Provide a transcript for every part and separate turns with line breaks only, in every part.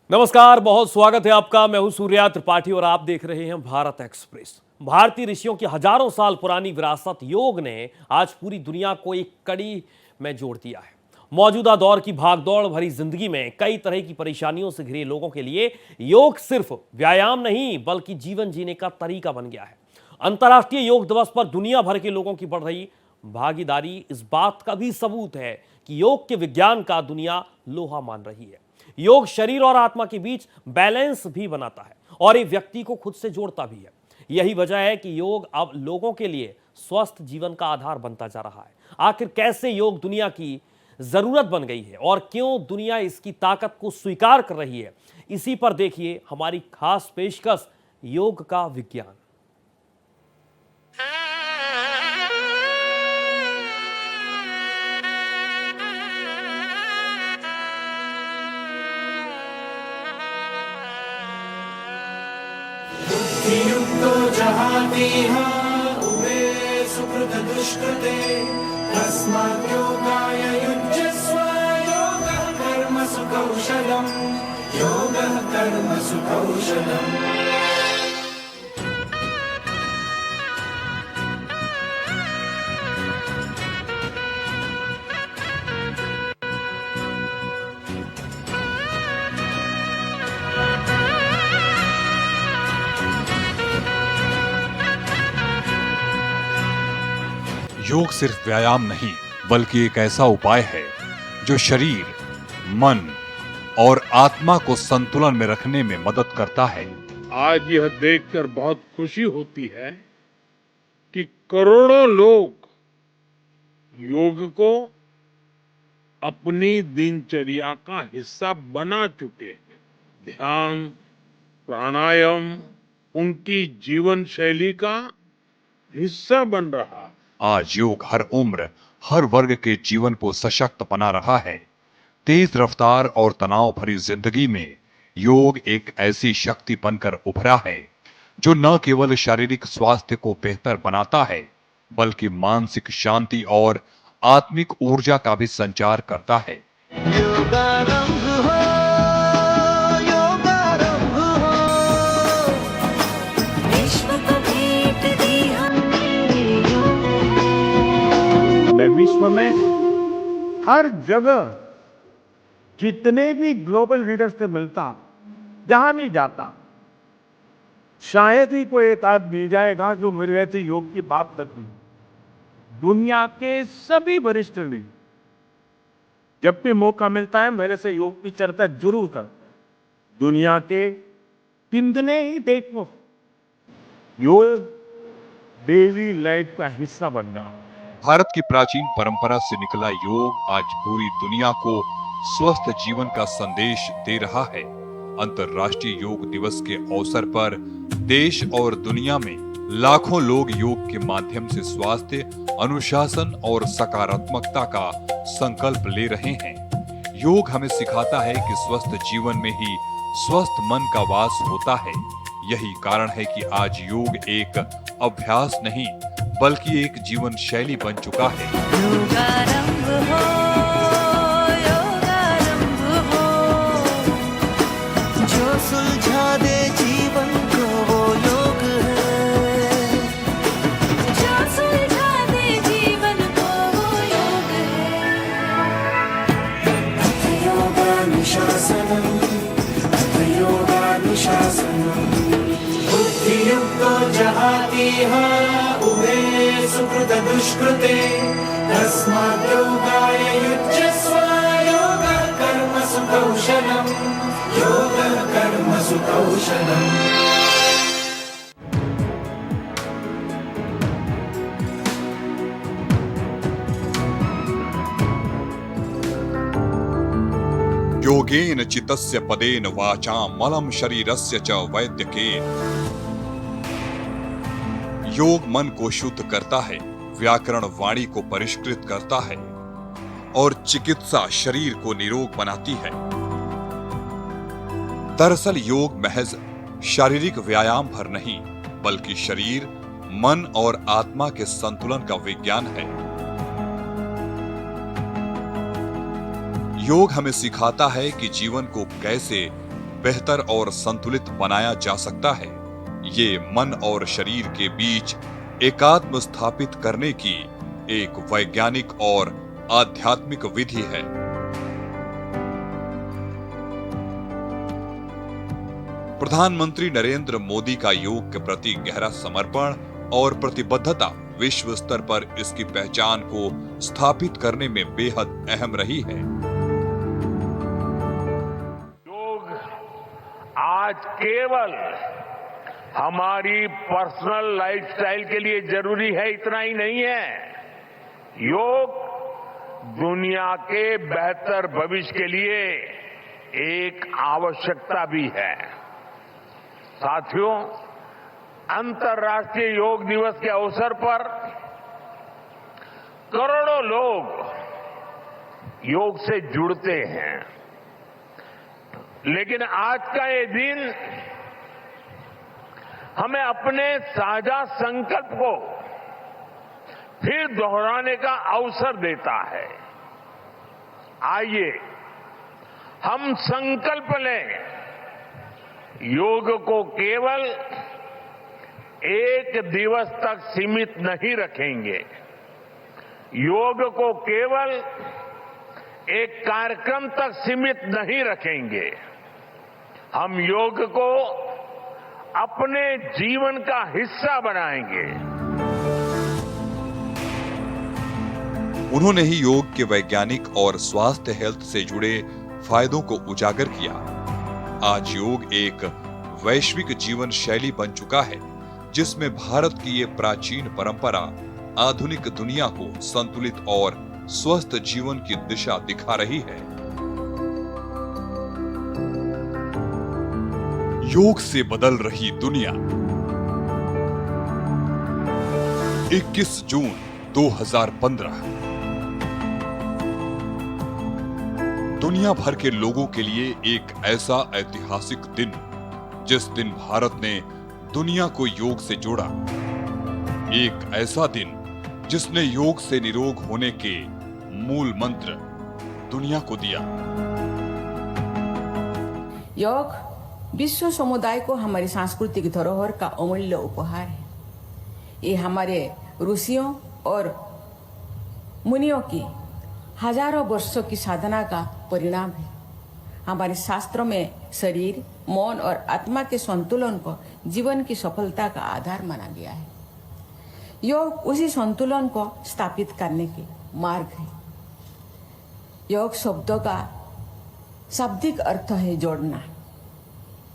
नमस्कार, बहुत स्वागत है आपका। मैं हूं सूर्या त्रिपाठी और आप देख रहे हैं भारत एक्सप्रेस। भारतीय ऋषियों की हजारों साल पुरानी विरासत योग ने आज पूरी दुनिया को एक कड़ी में जोड़ दिया है। मौजूदा दौर की भागदौड़ भरी जिंदगी में कई तरह की परेशानियों से घिरे लोगों के लिए योग सिर्फ व्यायाम नहीं बल्कि जीवन जीने का तरीका बन गया है। अंतर्राष्ट्रीय योग दिवस पर दुनिया भर के लोगों की बढ़ रही भागीदारी इस बात का भी सबूत है कि योग के विज्ञान का दुनिया लोहा मान रही है। योग शरीर और आत्मा के बीच बैलेंस भी बनाता है और एक व्यक्ति को खुद से जोड़ता भी है। यही वजह है कि योग अब लोगों के लिए स्वस्थ जीवन का आधार बनता जा रहा है। आखिर कैसे योग दुनिया की जरूरत बन गई है और क्यों दुनिया इसकी ताकत को स्वीकार कर रही है, इसी पर देखिए हमारी खास पेशकश योग का विज्ञान।
युक्तो जहातीह उभे सुकृत दुष्कृते तस्मात् योगाय युज्यस्व योगः कर्मसु कौशलम् योगः कर्मसु कौशलम्।
योग सिर्फ व्यायाम नहीं बल्कि एक ऐसा उपाय है जो शरीर, मन और आत्मा को संतुलन में रखने में मदद करता है।
आज यह देखकर बहुत खुशी होती है कि करोड़ों लोग योग को अपनी दिनचर्या का हिस्सा बना चुके हैं। ध्यान, प्राणायाम उनकी जीवन शैली का हिस्सा बन रहा है।
आज योग हर उम्र, हर वर्ग के जीवन को सशक्त बना रहा है। तेज रफ्तार और तनाव भरी जिंदगी में योग एक ऐसी शक्ति बनकर उभरा है जो न केवल शारीरिक स्वास्थ्य को बेहतर बनाता है बल्कि मानसिक शांति और आत्मिक ऊर्जा का भी संचार करता है।
मैं विश्व में हर जगह जितने भी ग्लोबल लीडर्स से मिलता, जहां भी जाता, शायद ही कोई एक आदमी मिल जाएगा जो मेरे से योग की बात करती। दुनिया के सभी वरिष्ठ लीडर जब भी मौका मिलता है मेरे से योग की चर्चा जरूर करते हैं। दुनिया के कितने ही देखो योग डेली लाइफ का हिस्सा बन रहा है।
भारत की प्राचीन परंपरा से निकला योग आज पूरी दुनिया को स्वस्थ जीवन का संदेश दे रहा है। अंतर्राष्ट्रीय योग दिवस के अवसर पर देश और दुनिया में लाखों लोग योग के माध्यम से स्वास्थ्य, अनुशासन और सकारात्मकता का संकल्प ले रहे हैं। योग हमें सिखाता है कि स्वस्थ जीवन में ही स्वस्थ मन का वास होता है। यही कारण है कि आज योग एक अभ्यास नहीं बल्कि एक जीवन शैली बन चुका है।
योगारंभ हो, योगारंभ हो, जो सुलझा दे जीवन को वो योग है, जो सुलझा दे जीवन को वो योग है।
योगानुशासनम् योगानुशासनम् बुद्धियुक्तो जहातीह उभे सुकृत दुष्कृते तस्मात् योगाय युज्यस्व योगः कर्मसु कौशलम् योगः कर्मसु कौशलम्।
योगेन चित्तस्य पदेन वाचां मलं शरीरस्य च वैद्यकेन। योग मन को शुद्ध करता है, व्याकरण वाणी को परिष्कृत करता है और चिकित्सा शरीर को निरोग बनाती है। दरअसल योग महज शारीरिक व्यायाम भर नहीं बल्कि शरीर, मन और आत्मा के संतुलन का विज्ञान है। योग हमें सिखाता है कि जीवन को कैसे बेहतर और संतुलित बनाया जा सकता है। ये मन और शरीर के बीच एकात्म स्थापित करने की एक वैज्ञानिक और आध्यात्मिक विधि है। प्रधानमंत्री नरेंद्र मोदी का योग के प्रति गहरा समर्पण और प्रतिबद्धता विश्व स्तर पर इसकी पहचान को स्थापित करने में बेहद अहम रही है।
योग आज केवल हमारी पर्सनल लाइफस्टाइल के लिए जरूरी है इतना ही नहीं है। योग दुनिया के बेहतर भविष्य के लिए एक आवश्यकता भी है। साथियों, अंतर्राष्ट्रीय योग दिवस के अवसर पर करोड़ों लोग योग से जुड़ते हैं, लेकिन आज का ये दिन हमें अपने साझा संकल्प को फिर दोहराने का अवसर देता है। आइए हम संकल्प लें, योग को केवल एक दिवस तक सीमित नहीं रखेंगे, योग को केवल एक कार्यक्रम तक सीमित नहीं रखेंगे। हम योग को अपने जीवन का हिस्सा बनाएंगे।
उन्होंने ही योग के वैज्ञानिक और स्वास्थ्य हेल्थ से जुड़े फायदों को उजागर किया। आज योग एक वैश्विक जीवन शैली बन चुका है, जिसमें भारत की ये प्राचीन परंपरा आधुनिक दुनिया को संतुलित और स्वस्थ जीवन की दिशा दिखा रही है। योग से बदल रही दुनिया। 21 जून 2015 दुनिया भर के लोगों के लिए एक ऐसा ऐतिहासिक दिन, जिस दिन भारत ने दुनिया को योग से जोड़ा। एक ऐसा दिन जिसने योग से निरोग होने के मूल मंत्र दुनिया को दिया।
योग विश्व समुदाय को हमारी सांस्कृतिक धरोहर का अमूल्य उपहार है। ये हमारे ऋषियों और मुनियों की हजारों वर्षों की साधना का परिणाम है। हमारे शास्त्रों में शरीर, मन और आत्मा के संतुलन को जीवन की सफलता का आधार माना गया है। योग उसी संतुलन को स्थापित करने के मार्ग है। योग शब्दों का शाब्दिक अर्थ है जोड़ना।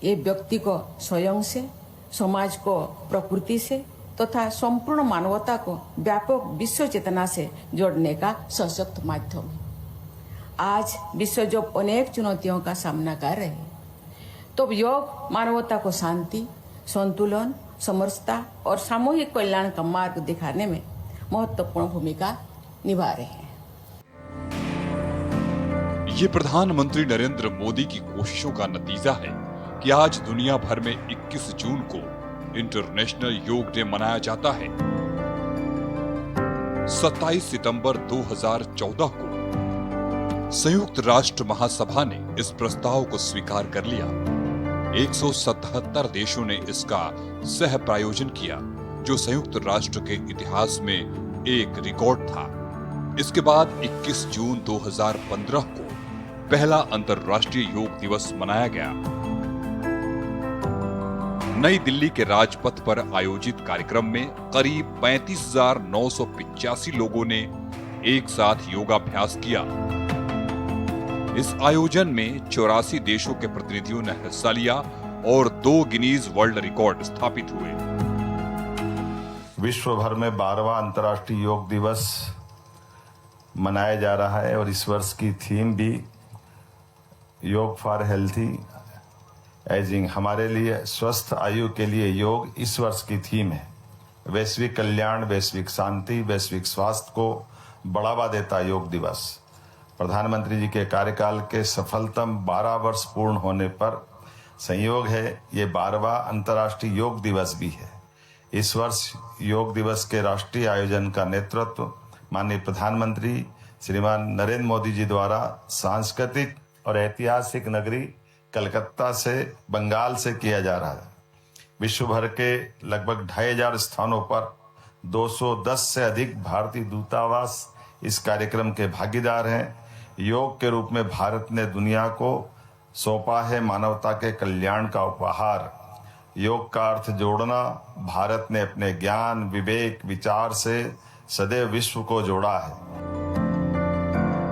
ये व्यक्ति को स्वयं से, समाज को प्रकृति से तथा संपूर्ण मानवता को व्यापक विश्व चेतना से जोड़ने का सशक्त माध्यम है। आज विश्व जो अनेक चुनौतियों का सामना कर रहे हैं, तो योग मानवता को शांति, संतुलन, समरसता और सामूहिक कल्याण का मार्ग दिखाने में महत्वपूर्ण भूमिका निभा रहे हैं।
ये प्रधानमंत्री नरेंद्र मोदी की कोशिशों का नतीजा है कि आज दुनिया भर में 21 जून को इंटरनेशनल योग डे मनाया जाता है। 27 सितंबर 2014 को संयुक्त राष्ट्र महासभा ने इस प्रस्ताव को स्वीकार कर लिया। 177 देशों ने इसका सह प्रायोजन किया, जो संयुक्त राष्ट्र के इतिहास में एक रिकॉर्ड था। इसके बाद 21 जून 2015 को पहला अंतर्राष्ट्रीय योग दिवस मनाया गया। नई दिल्ली के राजपथ पर आयोजित कार्यक्रम में करीब 35,985 लोगों ने एक साथ योगाभ्यास किया। इस आयोजन में 84 देशों के प्रतिनिधियों ने हिस्सा लिया और 2 गिनीज वर्ल्ड रिकॉर्ड स्थापित हुए।
विश्व भर में 12वां अंतर्राष्ट्रीय योग दिवस मनाया जा रहा है और इस वर्ष की थीम भी योग फॉर हेल्थी एजिंग, हमारे लिए स्वस्थ आयु के लिए योग इस वर्ष की थीम है। वैश्विक कल्याण, वैश्विक शांति, वैश्विक स्वास्थ्य को बढ़ावा देता योग दिवस प्रधानमंत्री जी के कार्यकाल के सफलतम 12 वर्ष पूर्ण होने पर संयोग है ये 12वां अंतर्राष्ट्रीय योग दिवस भी है। इस वर्ष योग दिवस के राष्ट्रीय आयोजन का नेतृत्व माननीय प्रधानमंत्री श्रीमान नरेंद्र मोदी जी द्वारा सांस्कृतिक और ऐतिहासिक नगरी कलकत्ता से, बंगाल से किया जा रहा है। विश्व भर के लगभग 2500 स्थानों पर 210 से अधिक भारतीय दूतावास इस कार्यक्रम के भागीदार हैं। योग के रूप में भारत ने दुनिया को सौंपा है मानवता के कल्याण का उपहार। योग का अर्थ जोड़ना। भारत ने अपने ज्ञान, विवेक, विचार से सदैव विश्व को जोड़ा है।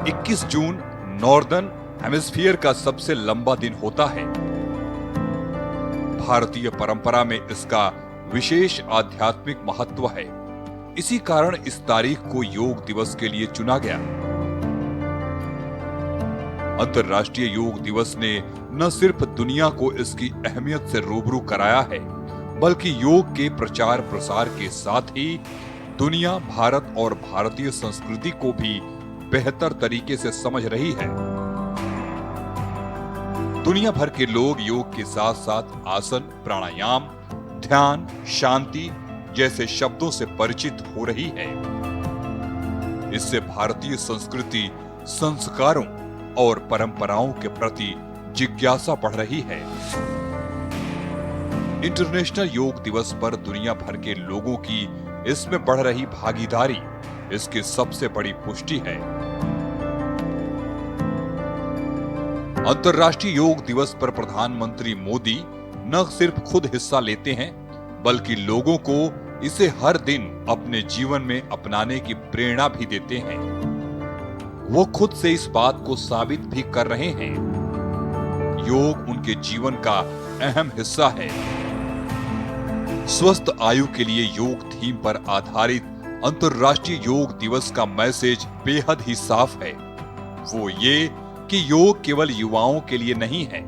21 जून नॉर्दर्न हेमिस्फीयर का सबसे लंबा दिन होता है। भारतीय परंपरा में इसका विशेष आध्यात्मिक महत्व है। इसी कारण इस तारीख को योग दिवस के लिए चुना गया। अंतर्राष्ट्रीय योग दिवस ने न सिर्फ दुनिया को इसकी अहमियत से रूबरू कराया है, बल्कि योग के प्रचार प्रसार के साथ ही दुनिया भारत और भारतीय संस्कृति को भी बेहतर तरीके से समझ रही है। दुनिया भर के लोग योग के साथ साथ आसन, प्राणायाम, ध्यान, शांति जैसे शब्दों से परिचित हो रही है। इससे भारतीय संस्कृति, संस्कारों और परंपराओं के प्रति जिज्ञासा बढ़ रही है। इंटरनेशनल योग दिवस पर दुनिया भर के लोगों की इसमें बढ़ रही भागीदारी इसकी सबसे बड़ी पुष्टि है। अंतर्राष्ट्रीय योग दिवस पर प्रधानमंत्री मोदी न सिर्फ खुद हिस्सा लेते हैं, बल्कि लोगों को इसे हर दिन अपने जीवन में अपनाने की प्रेरणा भी देते हैं। वो खुद से इस बात को साबित भी कर रहे हैं। योग उनके जीवन का अहम हिस्सा है। स्वस्थ आयु के लिए योग थीम पर आधारित अंतर्राष्ट्रीय योग दिवस का मैसेज बेहद ही साफ है। वो ये कि योग केवल युवाओं के लिए नहीं है,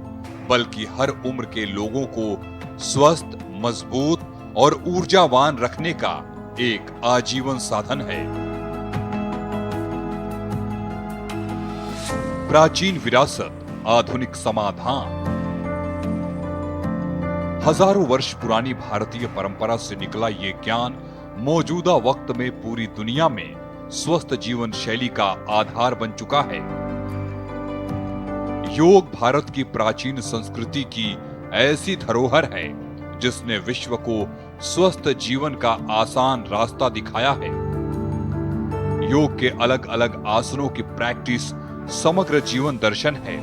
बल्कि हर उम्र के लोगों को स्वस्थ, मजबूत और ऊर्जावान रखने का एक आजीवन साधन है। प्राचीन विरासत, आधुनिक समाधान। हजारों वर्ष पुरानी भारतीय परंपरा से निकला ये ज्ञान मौजूदा वक्त में पूरी दुनिया में स्वस्थ जीवन शैली का आधार बन चुका है। योग भारत की प्राचीन संस्कृति की ऐसी धरोहर है जिसने विश्व को स्वस्थ जीवन का आसान रास्ता दिखाया है। योग के अलग अलग आसनों की प्रैक्टिस समग्र जीवन दर्शन है।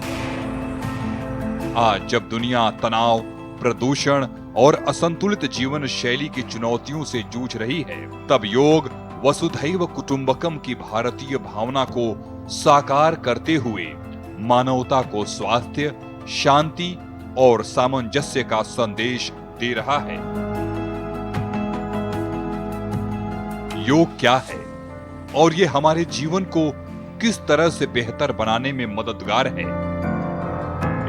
आज जब दुनिया तनाव, प्रदूषण और असंतुलित जीवन शैली की चुनौतियों से जूझ रही है, तब योग वसुधैव कुटुंबकम की भारतीय भावना को साकार करते हुए मानवता को स्वास्थ्य, शांति और सामंजस्य का संदेश दे रहा है। योग क्या है और ये हमारे जीवन को किस तरह से बेहतर बनाने में मददगार है,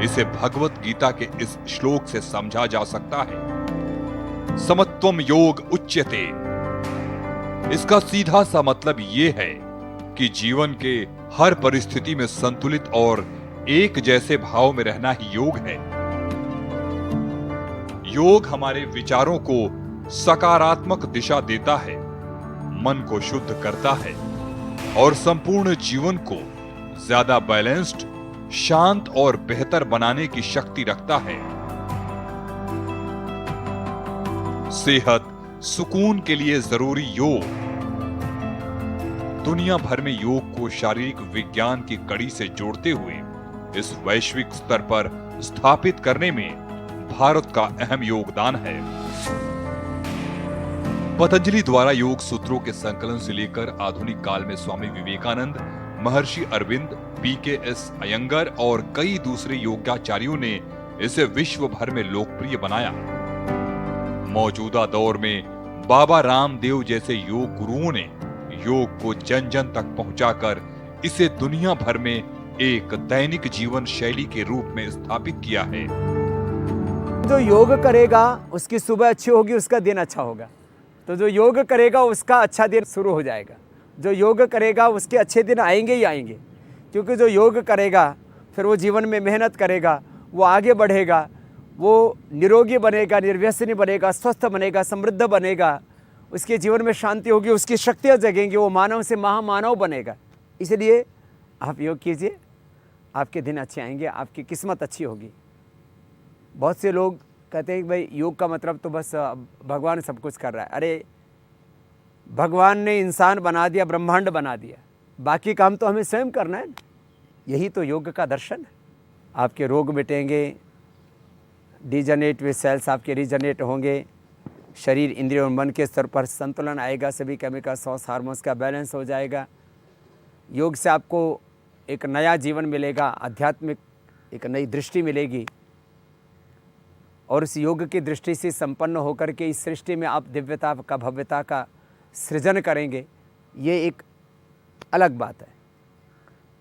इसे भगवत गीता के इस श्लोक से समझा जा सकता है। समत्वम योग उच्यते। इसका सीधा सा मतलब ये है कि जीवन के हर परिस्थिति में संतुलित और एक जैसे भाव में रहना ही योग है। योग हमारे विचारों को सकारात्मक दिशा देता है, मन को शुद्ध करता है और संपूर्ण जीवन को ज्यादा बैलेंस्ड, शांत और बेहतर बनाने की शक्ति रखता है। सेहत, सुकून के लिए जरूरी योग। दुनिया भर में योग को शारीरिक विज्ञान की कड़ी से जोड़ते हुए इस वैश्विक स्तर पर स्थापित करने में भारत का अहम योगदान है। पतंजलि द्वारा योग सूत्रों के संकलन से लेकर आधुनिक काल में स्वामी विवेकानंद, महर्षि अरविंद, पीकेएस अयंगर और कई दूसरे योगाचार्यों ने इसे विश्व भर में लोकप्रिय बनाया। मौजूदा दौर में बाबा रामदेव जैसे योग गुरुओं ने योग को जन जन तक पहुंचाकर इसे दुनिया भर में एक दैनिक जीवन शैली के रूप में स्थापित किया है।
जो योग करेगा उसकी सुबह अच्छी होगी, उसका दिन अच्छा होगा। तो जो योग करेगा उसका अच्छा दिन शुरू हो जाएगा। जो योग करेगा उसके अच्छे दिन आएंगे ही आएंगे, क्योंकि जो योग करेगा फिर वो जीवन में मेहनत करेगा, वो आगे बढ़ेगा, वो निरोगी बनेगा, निर्व्यसनी बनेगा, स्वस्थ बनेगा, समृद्ध बनेगा, उसके जीवन में शांति होगी, उसकी शक्तियाँ जगेंगी, वो मानव से महामानव बनेगा। इसलिए आप योग कीजिए, आपके दिन अच्छे आएंगे, आपकी किस्मत अच्छी होगी। बहुत से लोग कहते हैं कि भाई योग का मतलब तो बस भगवान सब कुछ कर रहा है। अरे भगवान ने इंसान बना दिया, ब्रह्मांड बना दिया, बाकी काम तो हमें स्वयं करना है। यही तो योग का दर्शन है। आपके रोग मिटेंगे, डिजनरेट सेल्स आपके रीजनरेट होंगे, शरीर, इंद्रिय और मन के स्तर पर संतुलन आएगा, सभी केमिकल्स और हार्मोन्स का बैलेंस हो जाएगा। योग से आपको एक नया जीवन मिलेगा, आध्यात्मिक एक नई दृष्टि मिलेगी, और इस योग की दृष्टि से संपन्न होकर के इस सृष्टि में आप दिव्यता का, भव्यता का सृजन करेंगे। ये एक अलग बात है।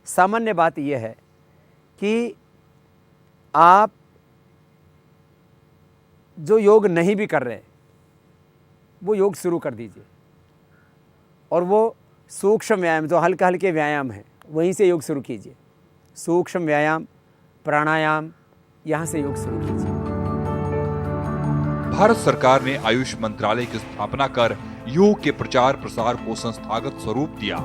सामान्य बात यह है कि आप जो योग नहीं भी कर रहे हैं वो योग शुरू कर दीजिए, और वो सूक्ष्म व्यायाम, जो हल्के हल्के व्यायाम हैं, वहीं से योग शुरू कीजिए। सूक्ष्म व्यायाम, प्राणायाम, यहाँ से योग शुरू कीजिए।
भारत सरकार ने आयुष मंत्रालय की स्थापना कर योग के प्रचार प्रसार को संस्थागत स्वरूप दिया।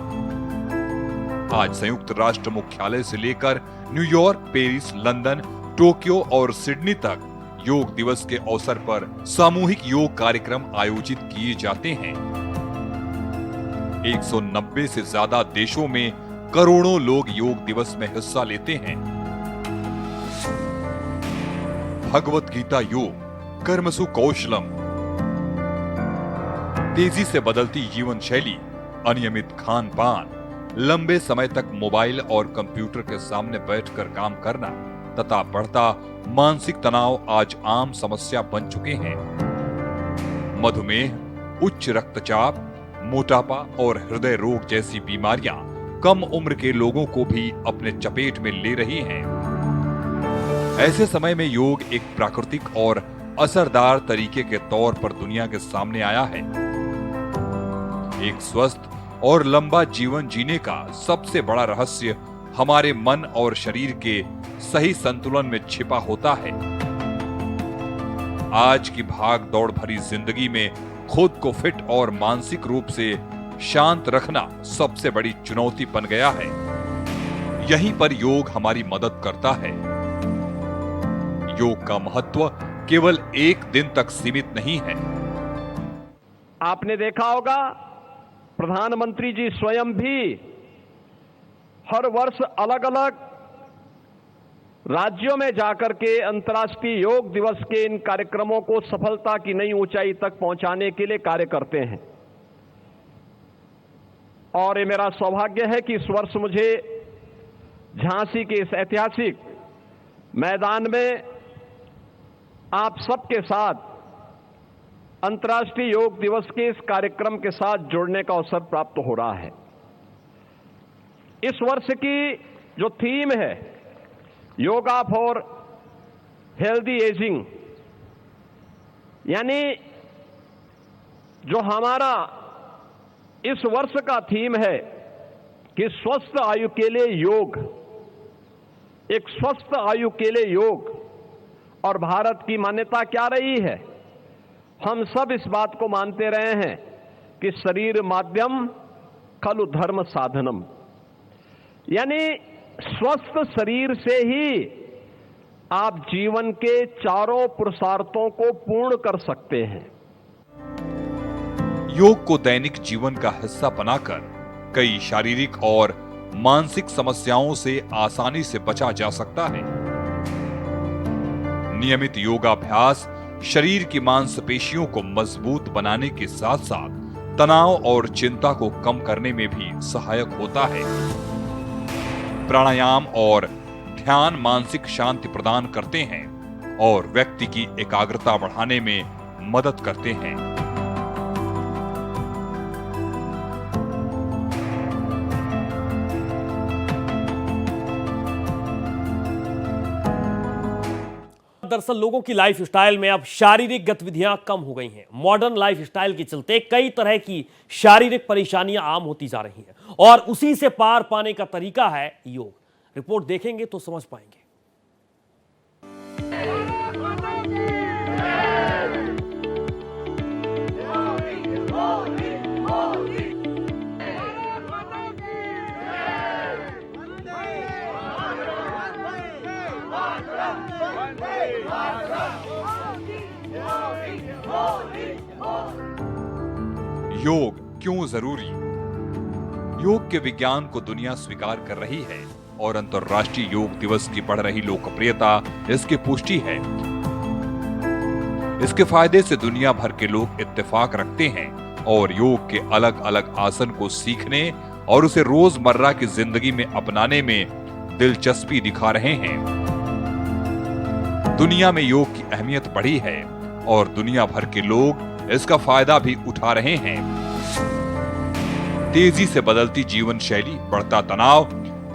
आज संयुक्त राष्ट्र मुख्यालय से लेकर न्यूयॉर्क, पेरिस, लंदन, टोक्यो और सिडनी तक योग दिवस के अवसर पर सामूहिक योग कार्यक्रम आयोजित किए जाते हैं। 190 से ज्यादा देशों में करोड़ों लोग योग दिवस में हिस्सा लेते हैं। भगवत गीता योग, कर्मसु कौशलम। तेजी से बदलती जीवन शैली, अनियमित खान पान, लंबे समय तक मोबाइल और कंप्यूटर के सामने बैठकर काम करना तथा बढ़ता मानसिक तनाव आज आम समस्या बन चुके हैं। मधुमेह, उच्च रक्तचाप, मोटापा और हृदय रोग जैसी बीमारियां कम उम्र के लोगों को भी अपने चपेट में ले रही हैं। ऐसे समय में योग एक प्राकृतिक और असरदार तरीके के तौर पर दुनिया के सामने आया है। एक स्वस्थ और लंबा जीवन जीने का सबसे बड़ा रहस्य हमारे मन और शरीर के सही संतुलन में छिपा होता है। आज की भाग दौड़ भरी जिंदगी में खुद को फिट और मानसिक रूप से शांत रखना सबसे बड़ी चुनौती बन गया है। यहीं पर योग हमारी मदद करता है। योग का महत्व केवल एक दिन तक सीमित नहीं है।
आपने देखा होगा प्रधानमंत्री जी स्वयं भी हर वर्ष अलग अलग राज्यों में जाकर के अंतर्राष्ट्रीय योग दिवस के इन कार्यक्रमों को सफलता की नई ऊंचाई तक पहुंचाने के लिए कार्य करते हैं। और ये मेरा सौभाग्य है कि इस वर्ष मुझे झांसी के इस ऐतिहासिक मैदान में आप सबके साथ अंतर्राष्ट्रीय योग दिवस के इस कार्यक्रम के साथ जुड़ने का अवसर प्राप्त हो रहा है। इस वर्ष की जो थीम है योगा फॉर हेल्दी एजिंग, यानी जो हमारा इस वर्ष का थीम है कि स्वस्थ आयु के लिए योग, एक स्वस्थ आयु के लिए योग। और भारत की मान्यता क्या रही है? हम सब इस बात को मानते रहे हैं कि शरीर माध्यम खलु धर्म साधनम, यानी स्वस्थ शरीर से ही आप जीवन के चारों पुरुषार्थों को पूर्ण कर सकते हैं।
योग को दैनिक जीवन का हिस्सा बनाकर कई शारीरिक और मानसिक समस्याओं से आसानी से बचा जा सकता है। नियमित योगाभ्यास शरीर की मांसपेशियों को मजबूत बनाने के साथ साथ तनाव और चिंता को कम करने में भी सहायक होता है। प्राणायाम और ध्यान मानसिक शांति प्रदान करते हैं और व्यक्ति की एकाग्रता बढ़ाने में मदद करते हैं।
दरअसल लोगों की लाइफस्टाइल में अब शारीरिक गतिविधियां कम हो गई हैं। मॉडर्न लाइफस्टाइल के चलते कई तरह की शारीरिक परेशानियां आम होती जा रही हैं और उसी से पार पाने का तरीका है योग। रिपोर्ट देखेंगे तो समझ पाएंगे।
योग क्यों जरूरी? योग के विज्ञान को दुनिया स्वीकार कर रही है और अंतर्राष्ट्रीय योग दिवस की बढ़ रही लोकप्रियता इसकी पुष्टि है। इसके फायदे से दुनिया भर के लोग इत्तेफाक रखते हैं और योग के अलग अलग आसन को सीखने और उसे रोजमर्रा की जिंदगी में अपनाने में दिलचस्पी दिखा रहे हैं। दुनिया में योग की अहमियत बढ़ी है और दुनिया भर के लोग इसका फायदा भी उठा रहे हैं। तेजी से बदलती जीवन शैली, बढ़ता तनाव,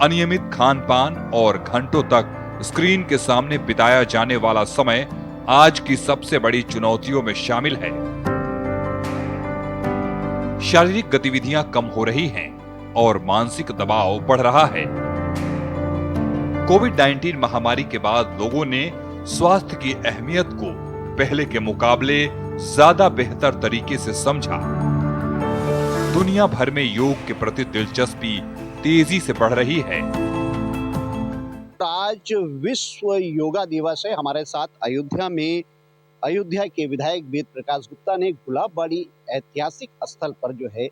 अनियमित खान पान और घंटों तक स्क्रीन के सामने बिताया जाने वाला समय आज की सबसे बड़ी चुनौतियों में शामिल है। शारीरिक गतिविधियां कम हो रही हैं और मानसिक दबाव बढ़ रहा है। कोविड-19 महामारी के बाद लोगों ने स्वास्थ्य की अहमियत को पहले के मुकाबले ज्यादा बेहतर तरीके से समझा। दुनिया भर में योग के प्रति दिलचस्पी तेजी से बढ़ रही है।
आज विश्व योगा दिवस है। हमारे साथ अयोध्या के विधायक वेद प्रकाश गुप्ता ने गुलाबबाड़ी ऐतिहासिक स्थल पर जो है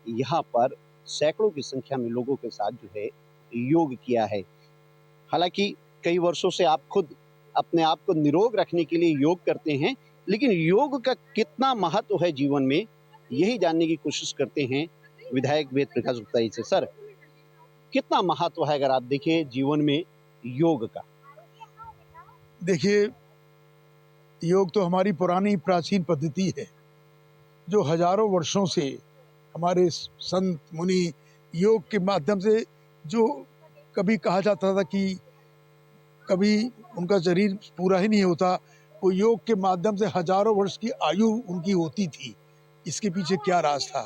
यहाँ पर सैकड़ों की संख्या में लोगों के साथ जो है योग किया है। हालांकि कई वर्षों से आप खुद अपने आप को निरोग रखने के लिए योग करते हैं, लेकिन योग का कितना महत्व है जीवन में, यही जानने की कोशिश करते हैं विधायक वेद प्रकाश गुप्ता जी से। सर, कितना महत्व है अगर आप देखें जीवन में योग का?
देखिए, योग तो हमारी पुरानी प्राचीन पद्धति है जो हजारों वर्षों से हमारे संत मुनि योग के माध्यम से, जो कभी कहा जाता था कि कभी उनका शरीर पूरा ही नहीं होता, वो योग के माध्यम से हजारों वर्ष की आयु उनकी होती थी। इसके पीछे क्या राज था?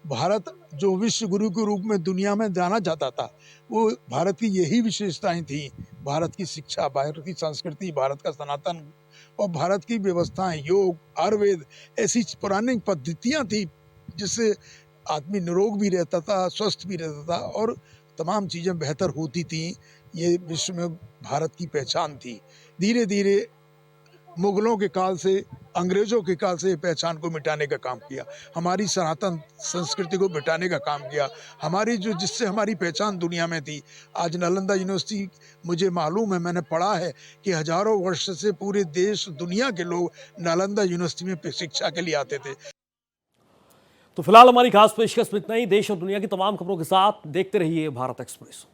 भारत जो विश्व गुरु के रूप में दुनिया में जाना जाता था, वो भारत की यही विशेषताएं थी। भारत की शिक्षा, भारत की संस्कृति, भारत का सनातन और भारत की व्यवस्थाएं, योग, आयुर्वेद, ऐसी पुरानी पद्धतियां थी जिससे आदमी निरोग भी रहता था, स्वस्थ भी रहता था और तमाम चीज़ें बेहतर होती थी। ये विश्व में भारत की पहचान थी। धीरे धीरे मुगलों के काल से, अंग्रेजों के काल से पहचान को मिटाने का काम किया, हमारी सनातन संस्कृति को मिटाने का काम किया, हमारी जो जिससे हमारी पहचान दुनिया में थी। आज नालंदा यूनिवर्सिटी, मुझे मालूम है, मैंने पढ़ा है कि हजारों वर्ष से पूरे देश दुनिया के लोग नालंदा यूनिवर्सिटी में शिक्षा के लिए आते थे।
तो फिलहाल हमारी खास पेशकश में इतना ही। देश और दुनिया की तमाम खबरों के साथ देखते रहिए भारत एक्सप्रेस।